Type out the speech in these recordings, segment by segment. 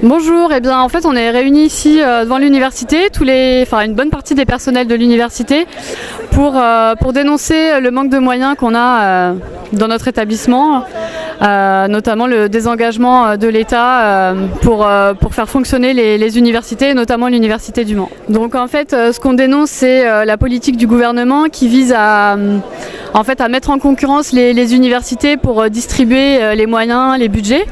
Bonjour, eh bien en fait on est réunis ici devant l'université, une bonne partie des personnels de l'université pour dénoncer le manque de moyens qu'on a dans notre établissement, notamment le désengagement de l'État pour faire fonctionner les universités, notamment l'université du Mans. Donc en fait ce qu'on dénonce c'est la politique du gouvernement qui vise à mettre en concurrence les universités pour distribuer les moyens, les budgets.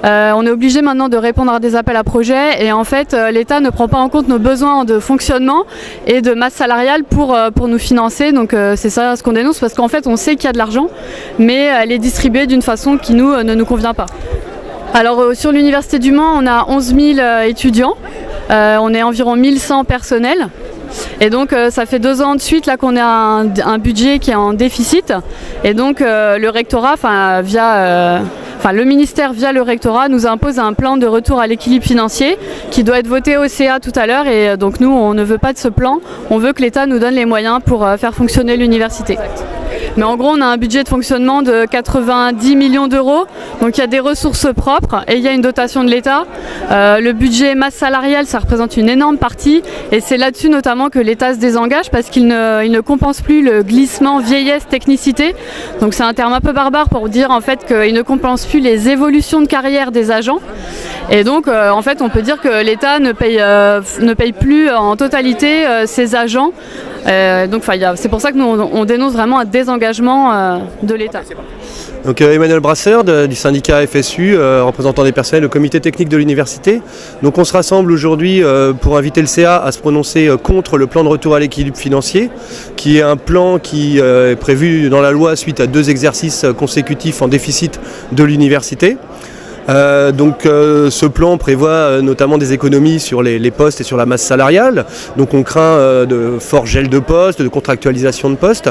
On est obligé maintenant de répondre à des appels à projets et en fait l'État ne prend pas en compte nos besoins de fonctionnement et de masse salariale pour nous financer. Donc c'est ça ce qu'on dénonce parce qu'en fait on sait qu'il y a de l'argent mais elle est distribuée d'une façon qui ne nous convient pas. Alors sur l'université du Mans on a 11 000 étudiants, on est environ 1100 personnels. Et donc ça fait 2 ans de suite là qu'on a un budget qui est en déficit et donc le rectorat, le ministère via le rectorat nous impose un plan de retour à l'équilibre financier qui doit être voté au CA tout à l'heure et donc nous on ne veut pas de ce plan, on veut que l'État nous donne les moyens pour faire fonctionner l'université. Mais en gros on a un budget de fonctionnement de 90 millions d'euros, donc il y a des ressources propres et il y a une dotation de l'État. Le budget masse salariale ça représente une énorme partie et c'est là-dessus notamment que l'État se désengage parce qu'il ne compense plus le glissement vieillesse-technicité. Donc c'est un terme un peu barbare pour dire en fait qu'il ne compense plus les évolutions de carrière des agents. Et donc en fait on peut dire que l'État ne paye plus en totalité ses agents. C'est pour ça que nous on dénonce vraiment un désengagement de l'État. Donc Emmanuel Brasseur du syndicat FSU, représentant des personnels au comité technique de l'université. Donc on se rassemble aujourd'hui pour inviter le CA à se prononcer contre le plan de retour à l'équilibre financier, qui est un plan qui est prévu dans la loi suite à 2 exercices consécutifs en déficit de l'université. Ce plan prévoit notamment des économies sur les postes et sur la masse salariale. Donc on craint de forts gels de postes, de contractualisation de postes.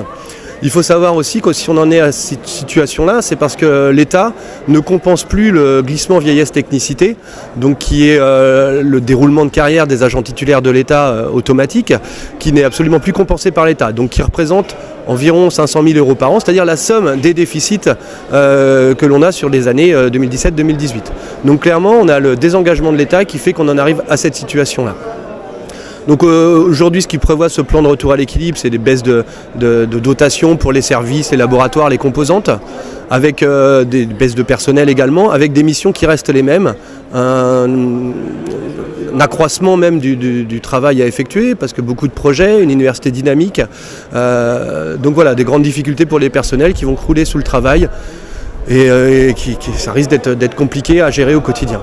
Il faut savoir aussi que si on en est à cette situation-là, c'est parce que l'État ne compense plus le glissement vieillesse-technicité, donc qui est le déroulement de carrière des agents titulaires de l'État automatique, qui n'est absolument plus compensé par l'État, donc qui représente environ 500 000 euros par an, c'est-à-dire la somme des déficits que l'on a sur les années 2017-2018. Donc clairement, on a le désengagement de l'État qui fait qu'on en arrive à cette situation-là. Donc aujourd'hui, ce qui prévoit ce plan de retour à l'équilibre, c'est des baisses de dotation pour les services, les laboratoires, les composantes, avec des baisses de personnel également, avec des missions qui restent les mêmes, un accroissement même du travail à effectuer, parce que beaucoup de projets, une université dynamique, donc voilà, des grandes difficultés pour les personnels qui vont crouler sous le travail et ça risque d'être compliqué à gérer au quotidien.